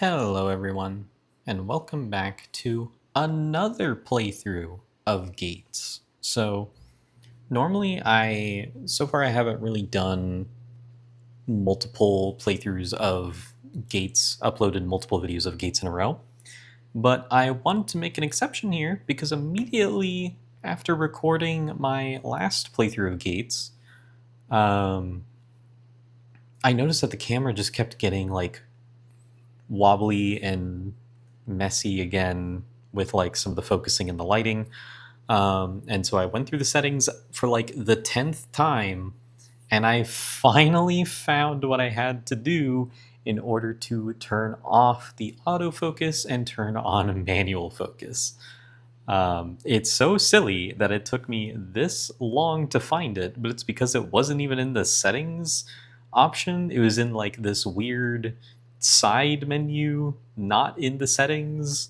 Hello, everyone, and welcome back to another playthrough of Gates. Normally, so far, I haven't really done multiple playthroughs of Gates, uploaded multiple videos of Gates in a row, but I wanted to make an exception here because immediately after recording my last playthrough of Gates, um, I noticed that the camera just kept getting like wobbly and messy again with like some of the focusing and the lighting. And so I went through the settings for like the 10th time, and I finally found what I had to do in order to turn off the autofocus and turn on manual focus. It's so silly that it took me this long to find it, but it's because it wasn't even in the settings option. It was in like this weird side menu, not in the settings.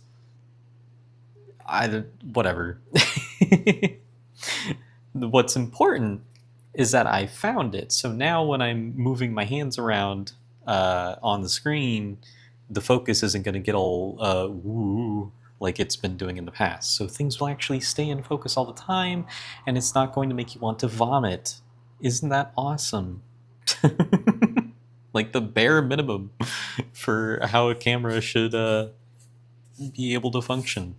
Whatever. What's important is that I found it. So now when I'm moving my hands around on the screen, the focus isn't going to get all woo like it's been doing in the past. So things will actually stay in focus all the time, and it's not going to make you want to vomit. Isn't that awesome? Like the bare minimum for how a camera should be able to function.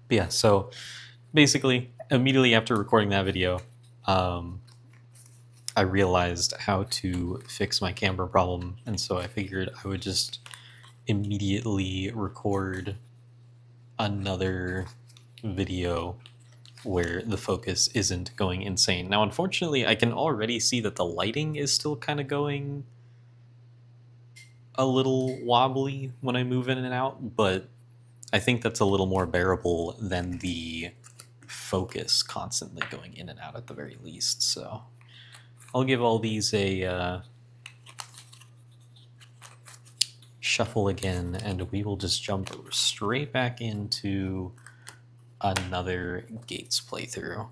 But yeah, so basically, immediately after recording that video, um, I realized how to fix my camera problem, and so I figured I would just immediately record another video where the focus isn't going insane. Now, unfortunately, I can already see that the lighting is still kind of going a little wobbly when I move in and out, but I think that's a little more bearable than the focus constantly going in and out at the very least. So I'll give all these a shuffle again, and we will just jump straight back into another Gates playthrough.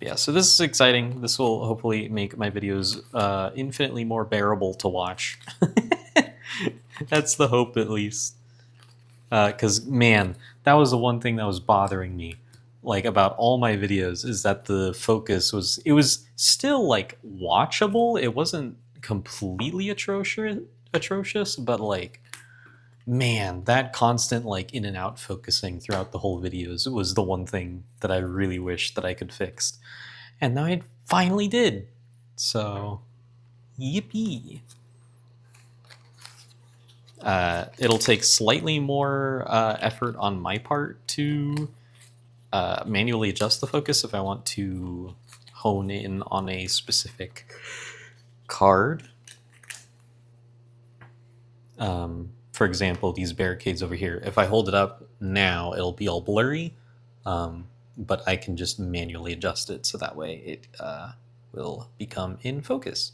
Yeah, so this is exciting. This will hopefully make my videos infinitely more bearable to watch. That's the hope, at least. Because, man, that was the one thing that was bothering me, like, about all my videos, is that the focus was still, like, watchable. It wasn't completely atrocious, but, like, man, that constant, like, in and out focusing throughout the whole videos was the one thing that I really wish that I could fix. And now I finally did. So, yippee. It'll take slightly more effort on my part to manually adjust the focus if I want to hone in on a specific card. For example, these barricades over here. If I hold it up now, it'll be all blurry, but I can just manually adjust it so that way it will become in focus.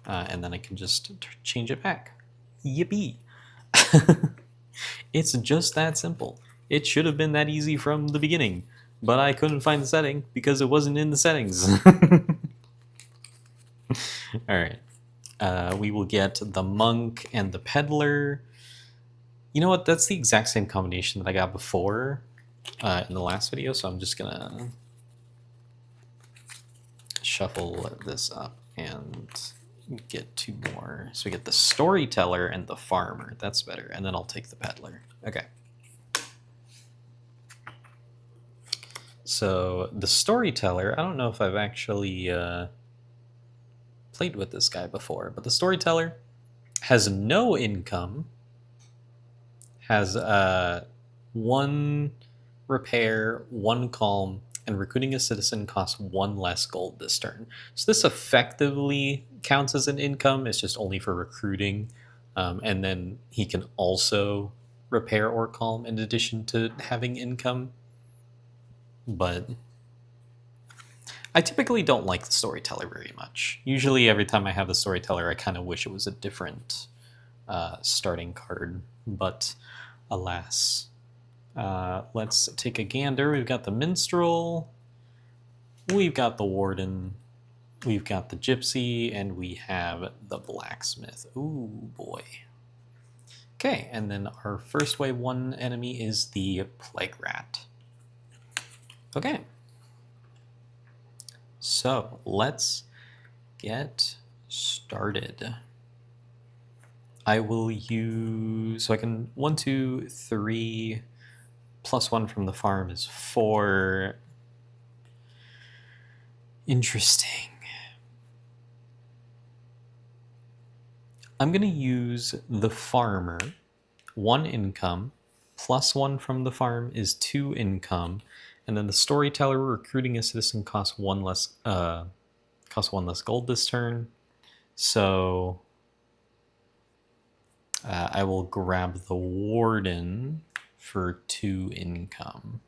And then I can just change it back. Yippee! It's just that simple. It should have been that easy from the beginning, but I couldn't find the setting because it wasn't in the settings. Alright. We will get the monk and the peddler. You know what? That's the exact same combination that I got before in the last video, so I'm just gonna shuffle this up and get two more. So we get the storyteller and the farmer. That's better. And then I'll take the peddler. Okay. So the storyteller, I don't know if I've actually played with this guy before, but the storyteller has no income, has one repair, one calm, and recruiting a citizen costs one less gold this turn. So this effectively counts as an income. It's just only for recruiting. And then he can also repair or calm in addition to having income. But I typically don't like the storyteller very much. Usually every time I have the storyteller, I kind of wish it was a different starting card. But alas. Let's take a gander. We've got the minstrel. We've got the warden. we've got the gypsy, and we have the blacksmith. Ooh, boy. Okay, and then our first wave 1 enemy is the plague rat. Okay. So let's get started. I will use, so I can 1, 2, 3, plus 1 from the farm is 4. Interesting. I'm going to use the farmer, 1 income, plus 1 from the farm is 2 income, and then the storyteller recruiting a citizen costs 1 less gold this turn. So I will grab the warden for 2 income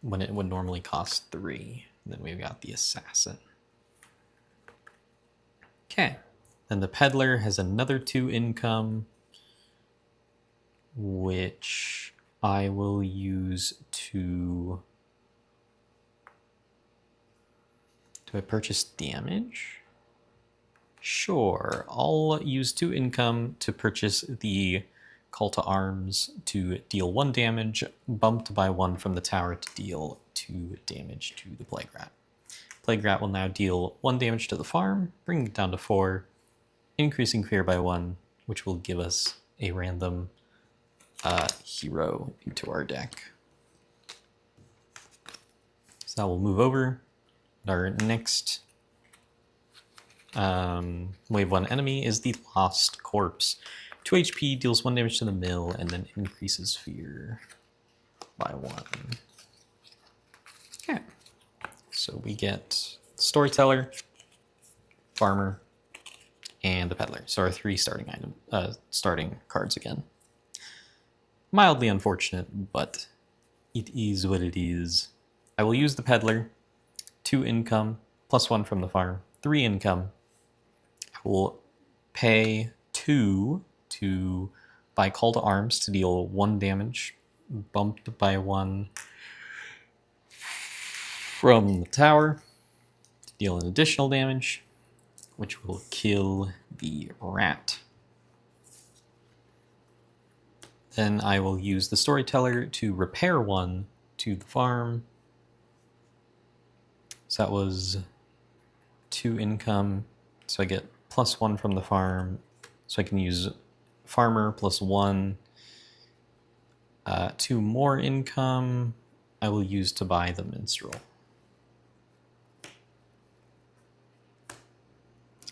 when it would normally cost 3. And then we've got the assassin. Okay. Then the peddler has another 2 income, which I will use to... Do I purchase damage? Sure. I'll use 2 income to purchase the call to arms to deal 1 damage, bumped by 1 from the tower to deal 2 damage to the plague rat. Plague rat will now deal 1 damage to the farm, bringing it down to 4, increasing fear by 1, which will give us a random hero into our deck. So now we'll move over. Our next wave 1 enemy is the Lost Corpse. 2 HP, deals 1 damage to the mill, and then increases fear by 1. Okay. So we get Storyteller, Farmer, and the Peddler. So our 3 starting cards again. Mildly unfortunate, but it is what it is. I will use the Peddler, 2 income, plus 1 from the farm, 3 income. I will pay 2 to buy Call to Arms to deal 1 damage, bumped by 1 from the tower to deal an additional damage, which will kill the rat. Then I will use the Storyteller to repair 1 to the farm. So that was 2 income, so I get plus 1 from the farm, so I can use farmer plus 1. 2 more income I will use to buy the minstrel.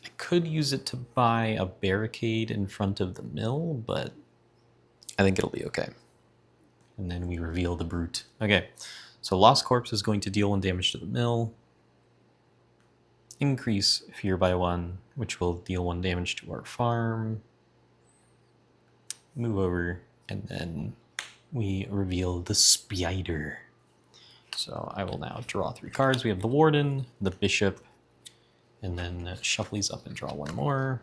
I could use it to buy a barricade in front of the mill, but I think it'll be okay. And then we reveal the brute. Okay, so Lost Corpse is going to deal 1 damage to the mill, increase fear by 1, which will deal 1 damage to our farm. Move over, and then we reveal the Spider. So I will now draw 3 cards. We have the Warden, the Bishop, and then shuffle these up and draw 1 more.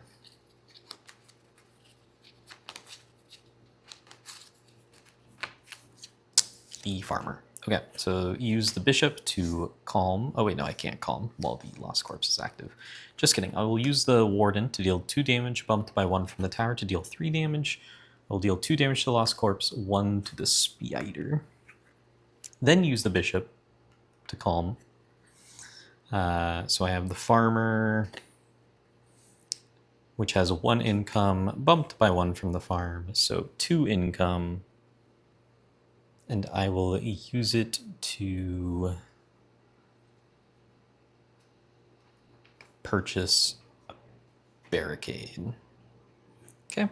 The Farmer. Okay, so use the Bishop to calm. Oh wait, no, I can't calm while the Lost Corpse is active. Just kidding. I will use the Warden to deal 2 damage, bumped by 1 from the tower to deal 3 damage. I'll deal 2 damage to the Lost Corpse, 1 to the Spider. Then use the Bishop to calm. So I have the Farmer, which has 1 income, bumped by 1 from the farm, so 2 income. And I will use it to purchase a barricade. Okay.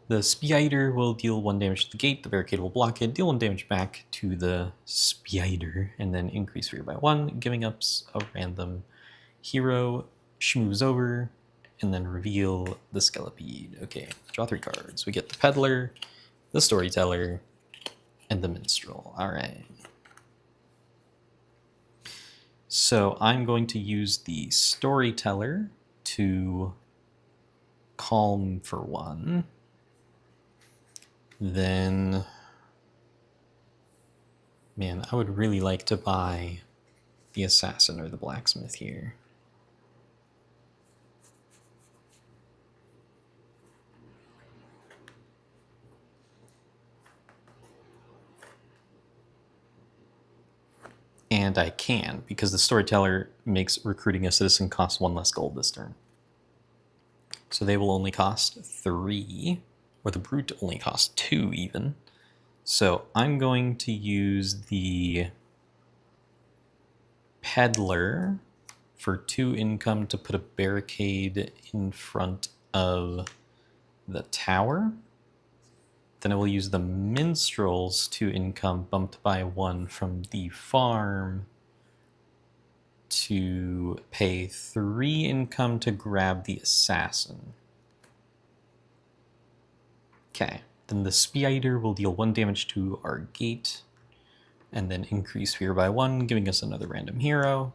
The Spider will deal 1 damage to the gate, the barricade will block it, deal 1 damage back to the Spider, and then increase fear by 1, giving up a random hero. She moves over, and then reveal the Skelepede. Okay, draw 3 cards. We get the Peddler, the Storyteller, and the Minstrel. All right. So I'm going to use the Storyteller to calm for 1. Then, man, I would really like to buy the assassin or the blacksmith here. And I can, because the storyteller makes recruiting a citizen cost 1 less gold this turn. So they will only cost 3, or the brute only costs 2 even. So I'm going to use the peddler for 2 income to put a barricade in front of the tower. Then I will use the minstrel's 2 income bumped by 1 from the farm to pay 3 income to grab the assassin. Okay, then the Speeder will deal 1 damage to our gate, and then increase fear by 1, giving us another random hero.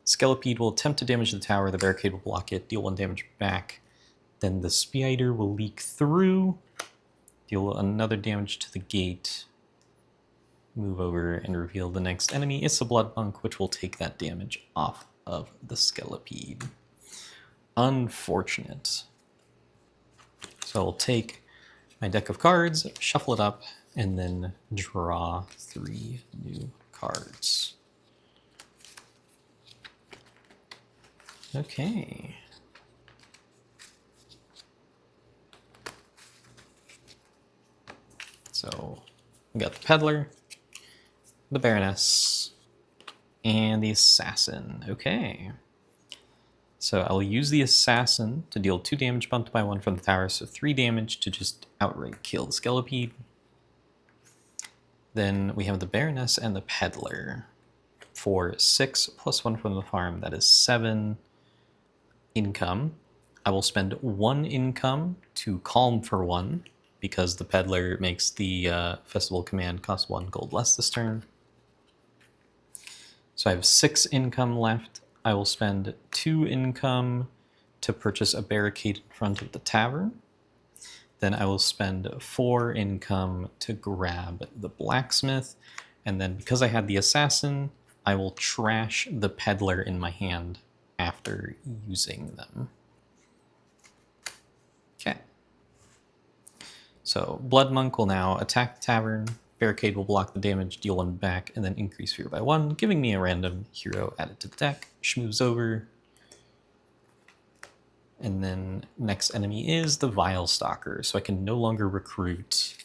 Skelepede will attempt to damage the tower, the barricade will block it, deal 1 damage back. Then the Speeder will leak through, deal another damage to the gate, move over and reveal the next enemy. It's the Blood Monk, which will take that damage off of the Skelepede. Unfortunate. So I'll take my deck of cards, shuffle it up, and then draw 3 new cards. Okay. So we got the Peddler, the Baroness, and the Assassin. Okay. So I'll use the Assassin to deal 2 damage bumped by 1 from the tower, so 3 damage to just outright kill the Skelepede. Then we have the Baroness and the Peddler for 6 plus 1 from the farm. That is 7 income. I will spend 1 income to calm for 1, because the Peddler makes the Festival command cost 1 gold less this turn. So I have 6 income left. I will spend 2 income to purchase a barricade in front of the tavern. Then I will spend 4 income to grab the blacksmith. And then because I had the assassin, I will trash the Peddler in my hand after using them. Okay. So Blood Monk will now attack the tavern, barricade will block the damage, deal 1 back, and then increase fear by 1, giving me a random hero added to the deck. Schmooves over. And then next enemy is the Vile Stalker, so I can no longer recruit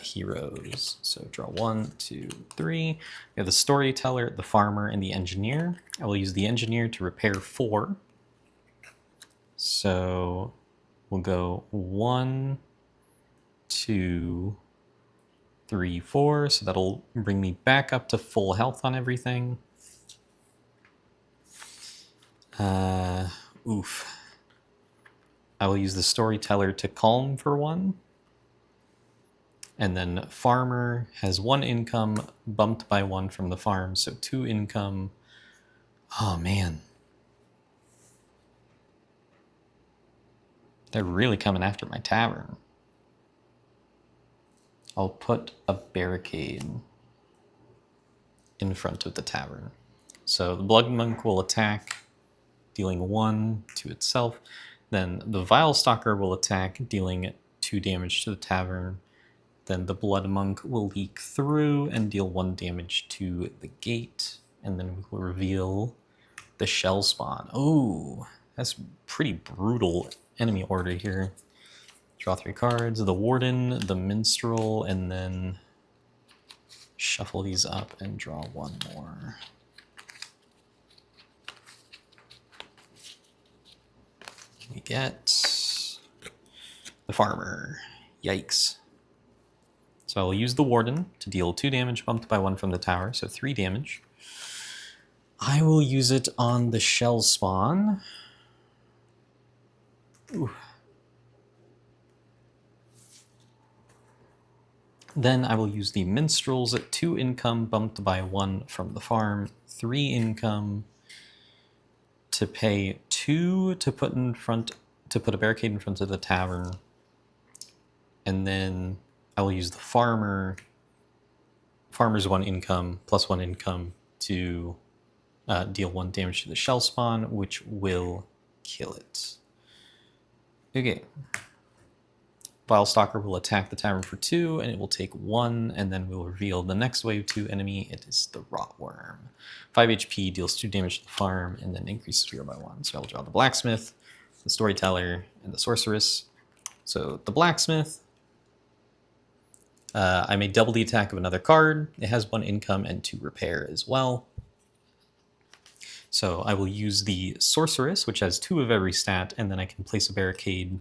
heroes. So draw 1, 2, 3. We have the Storyteller, the Farmer, and the Engineer. I will use the Engineer to repair 4. So we'll go 1, 2, 3, 4. So that'll bring me back up to full health on everything. Oof. I will use the Storyteller to calm for 1. And then Farmer has 1 income bumped by 1 from the farm, so 2 income. Oh man. They're really coming after my tavern. I'll put a barricade in front of the tavern. So the Blood Monk will attack, dealing 1 to itself. Then the Vile Stalker will attack, dealing 2 damage to the tavern. Then the Blood Monk will leak through and deal 1 damage to the gate. And then we will reveal the Shell Spawn. Oh, that's pretty brutal enemy order here. Draw 3 cards, the Warden, the Minstrel, and then shuffle these up and draw 1 more. We get the Farmer. Yikes. So I will use the Warden to deal 2 damage bumped by 1 from the tower, so 3 damage. I will use it on the Shell Spawn. Ooh. Then I will use the Minstrels at 2 income bumped by 1 from the farm, 3 income to pay 2 to put a barricade in front of the tavern. And then I will use the Farmer. Farmer's 1 income plus 1 income to deal 1 damage to the shell spawn, which will kill it. Okay. Vilestalker will attack the tavern for 2, and it will take 1, and then we'll reveal the next wave 2 enemy. It is the Rotworm. 5 HP, deals 2 damage to the farm, and then increases fear by 1. So I'll draw the Blacksmith, the Storyteller, and the Sorceress. So the Blacksmith, I may double the attack of another card. It has 1 income and 2 repair as well. So I will use the Sorceress, which has 2 of every stat, and then I can place a barricade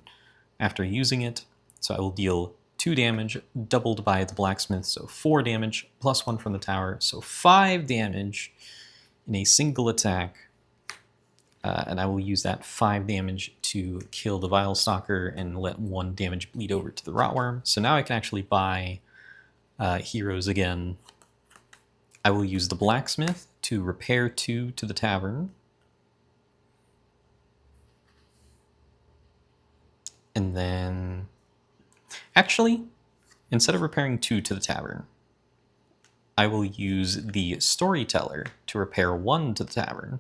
after using it. So I will deal 2 damage, doubled by the Blacksmith, so 4 damage, plus 1 from the tower, so 5 damage in a single attack. And I will use that 5 damage to kill the Vilestalker and let 1 damage bleed over to the Rotworm. So now I can actually buy heroes again. I will use the Blacksmith to repair 2 to the tavern. And then, actually, instead of repairing 2 to the tavern, I will use the Storyteller to repair 1 to the tavern.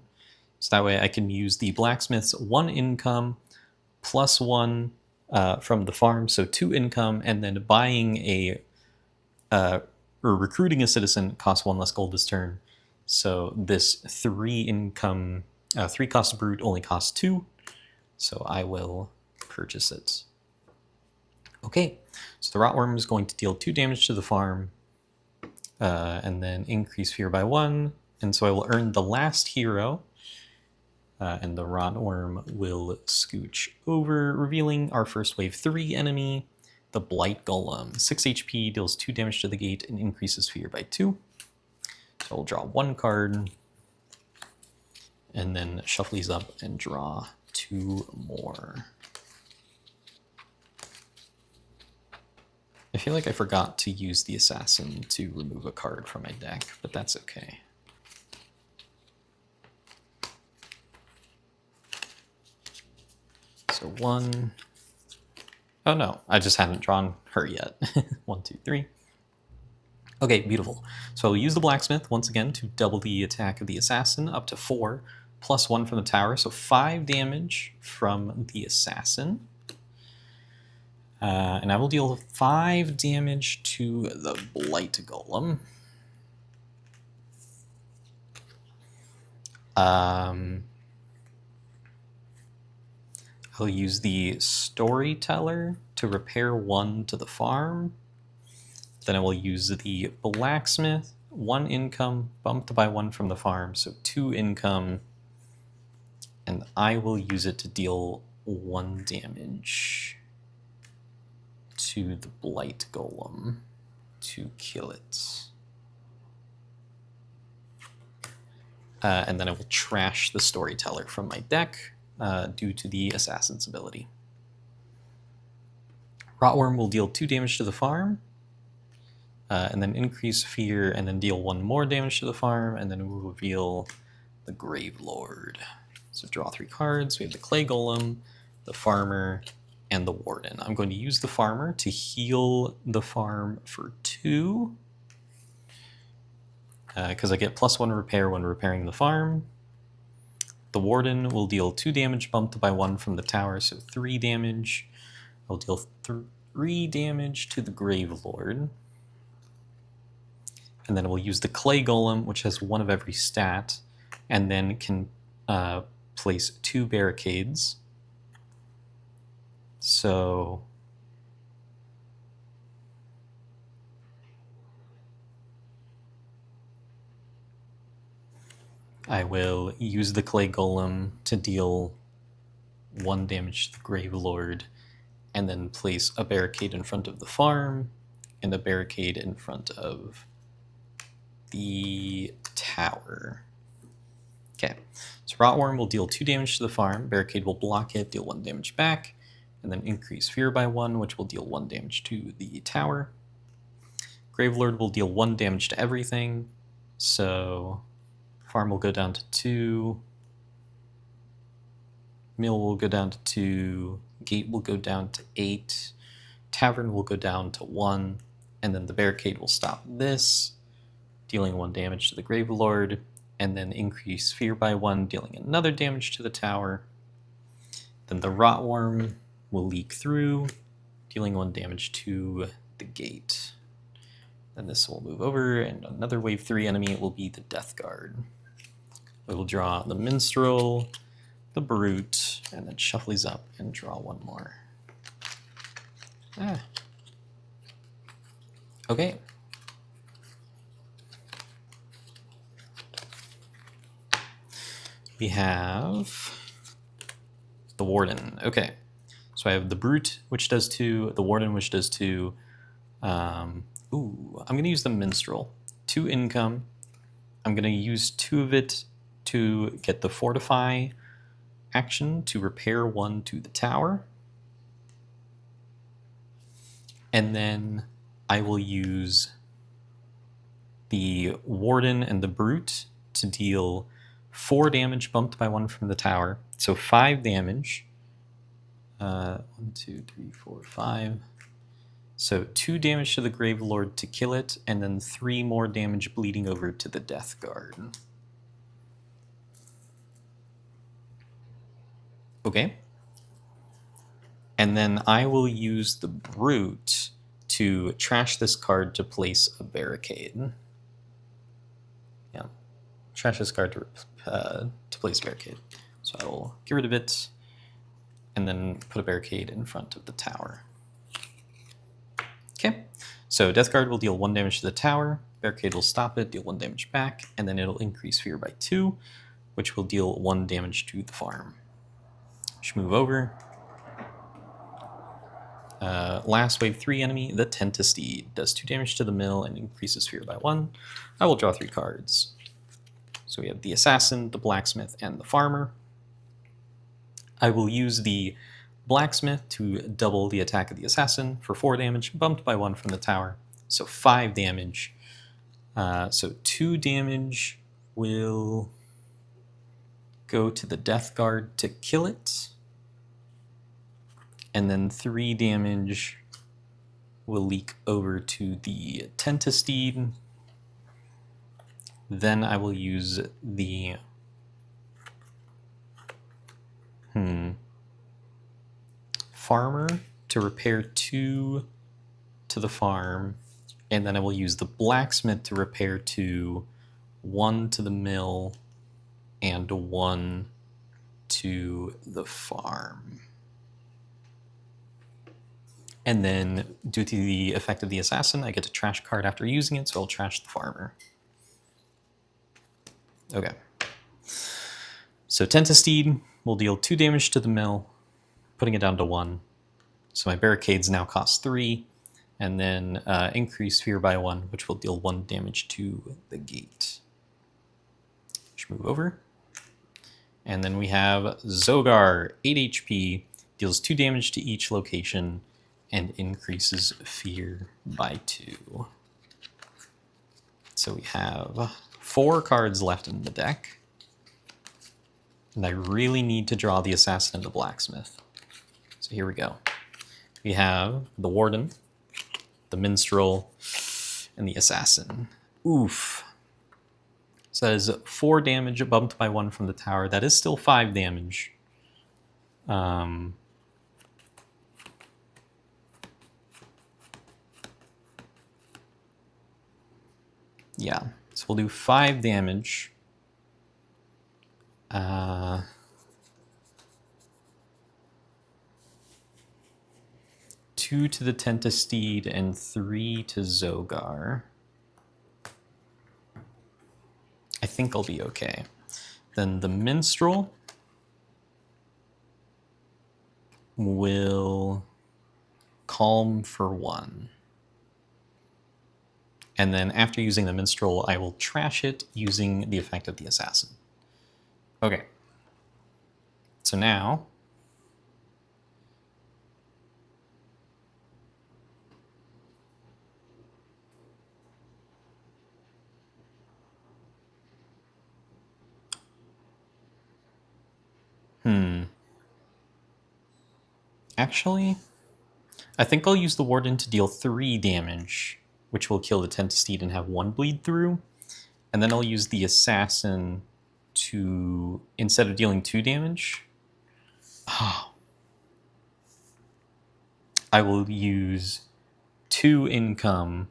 So that way I can use the Blacksmith's 1 income plus 1 from the farm, so 2 income, and then buying or recruiting a citizen costs 1 less gold this turn. So this 3 income, 3 cost brute only costs 2. So I will purchase it. Okay, so the Rotworm is going to deal 2 damage to the farm, and then increase fear by 1. And so I will earn the last hero, and the Rotworm will scooch over, revealing our first wave 3 enemy, the Blight Golem. 6 HP, deals 2 damage to the gate, and increases fear by 2. So I'll draw 1 card, and then shuffle these up and draw 2 more. I feel like I forgot to use the Assassin to remove a card from my deck, but that's okay. So 1. Oh no, I just hadn't drawn her yet. 1, 2, 3. Okay, beautiful. So I'll use the Blacksmith once again to double the attack of the Assassin up to 4, plus 1 from the tower, so 5 damage from the Assassin. And I will deal 5 damage to the Blight Golem. I'll use the Storyteller to repair 1 to the farm. Then I will use the Blacksmith, 1 income, bumped by 1 from the farm, so 2 income. And I will use it to deal 1 damage to the Blight Golem to kill it. And then I will trash the Storyteller from my deck due to the Assassin's ability. Rotworm will deal 2 damage to the farm, and then increase fear, and then deal 1 more damage to the farm, and then we'll reveal the Gravelord. So draw 3 cards. We have the Clay Golem, the Farmer, and the Warden. I'm going to use the Farmer to heal the farm for 2, because I get plus 1 repair when repairing the farm. The Warden will deal 2 damage bumped by 1 from the tower, so 3 damage. I'll deal 3 damage to the Gravelord. And then we'll use the Clay Golem, which has 1 of every stat, and then can place 2 barricades. So I will use the Clay Golem to deal 1 damage to the Gravelord, and then place a barricade in front of the farm, and a barricade in front of the tower. Okay, so Rotworm will deal 2 damage to the farm, barricade will block it, deal 1 damage back, and then increase fear by 1, which will deal 1 damage to the tower. Gravelord will deal 1 damage to everything, so farm will go down to 2, mill will go down to 2, gate will go down to 8, tavern will go down to 1, and then the barricade will stop this. dealing 1 damage to the Gravelord, and then increase fear by 1, dealing another damage to the tower. Then the Rotworm will leak through, dealing 1 damage to the gate. Then this will move over, and another wave 3 enemy will be the Death Guard. We will draw the Minstrel, the Brute, and then shuffle these up and draw 1 more. Okay. We have the Warden. Okay. So I have the Brute, which does 2, the Warden, which does 2. I'm going to use the Minstrel. 2 income. I'm going to use 2 of it to get the Fortify action to repair 1 to the tower. And then I will use the Warden and the Brute to deal 4 damage bumped by 1 from the tower. So 5 damage. 1, 2, 3, 4, 5. So 2 damage to the Gravelord to kill it, and then 3 more damage bleeding over to the Death Guard. Okay. And then I will use the Brute to trash this card to place a barricade. Yeah. Trash this card to place a barricade. So I will get rid of it, and then put a barricade in front of the tower. Okay, so Death Guard will deal 1 damage to the tower, barricade will stop it, deal 1 damage back, and then it'll increase fear by 2, which will deal 1 damage to the farm. Should move over. Last wave 3 enemy, the Tentesteed, does 2 damage to the mill and increases fear by 1. I will draw 3 cards. So we have the Assassin, the Blacksmith, and the Farmer. I will use the Blacksmith to double the attack of the Assassin for 4 damage, bumped by 1 from the tower. So 5 damage. So 2 damage will go to the Death Guard to kill it. And then 3 damage will leak over to the Tentesteed. Then I will use the Farmer to repair 2 to the farm, and then I will use the Blacksmith to repair 2, 1 to the mill, and 1 to the farm. And then, due to the effect of the Assassin, I get a trash card after using it, so I'll trash the Farmer. Okay. So Tentesteed will deal 2 damage to the mill, putting it down to 1. So my barricades now cost 3, and then increase fear by 1, which will deal 1 damage to the gate. Just move over. And then we have Zogar, 8 HP, deals 2 damage to each location, and increases fear by 2. So we have 4 cards left in the deck. And I really need to draw the Assassin and the Blacksmith. So here we go. We have the Warden, the Minstrel, and the Assassin. Oof. So that is 4 damage bumped by 1 from the tower. That is still 5 damage. Yeah, so we'll do 5 damage. 2 to the Tentesteed and 3 to Zogar. I think I'll be okay. Then the Minstrel will calm for 1. And then after using the Minstrel, I will trash it using the effect of the Assassin. Okay. So now, actually, I think I'll use the Warden to deal 3 damage, which will kill the Tentesteed and have 1 bleed through. And then I'll use the assassin to, instead of dealing 2 damage, I will use 2 income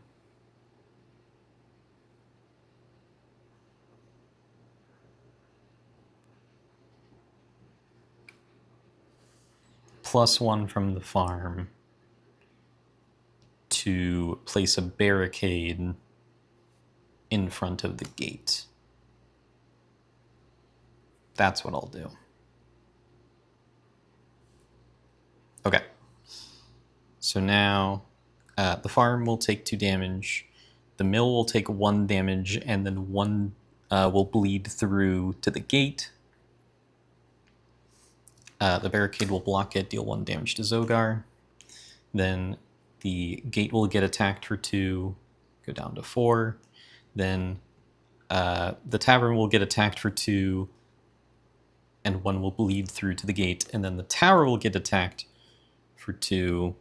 +1 from the farm to place a barricade in front of the gate. That's what I'll do. Okay. So now the farm will take 2 damage, the mill will take 1 damage, and then 1 will bleed through to the gate. The barricade will block it, deal 1 damage to Zogar. Then the gate will get attacked for 2, go down to 4. Then the tavern will get attacked for 2, and 1 will bleed through to the gate. And then the tower will get attacked for 2.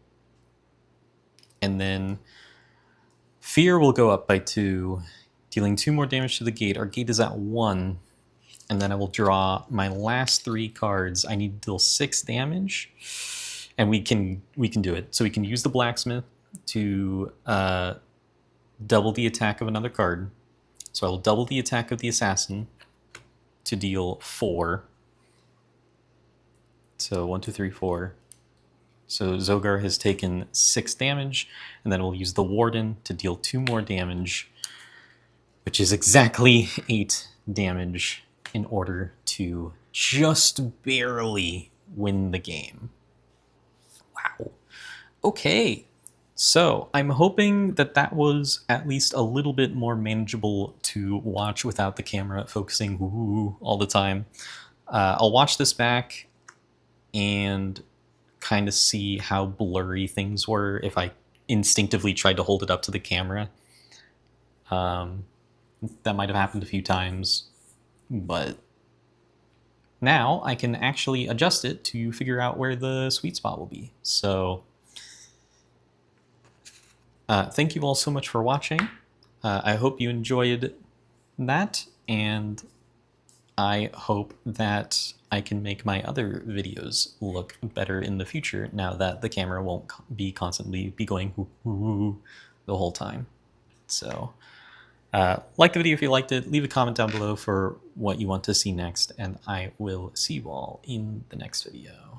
And then fear will go up by 2, dealing 2 more damage to the gate. Our gate is at 1. And then I will draw my last 3 cards. I need to deal 6 damage. And we can do it. So we can use the blacksmith to double the attack of another card. So I will double the attack of the assassin to deal 4. So 1, 2, 3, 4. So Zogar has taken 6 damage, and then we'll use the warden to deal 2 more damage, which is exactly 8 damage in order to just barely win the game. Wow. Okay. So I'm hoping that that was at least a little bit more manageable to watch without the camera focusing all the time. I'll watch this back and kind of see how blurry things were if I instinctively tried to hold it up to the camera. That might have happened a few times, but now I can actually adjust it to figure out where the sweet spot will be. So thank you all so much for watching. I hope you enjoyed that, and I hope that I can make my other videos look better in the future now that the camera won't be constantly going the whole time. So like the video if you liked it, leave a comment down below for what you want to see next, and I will see you all in the next video.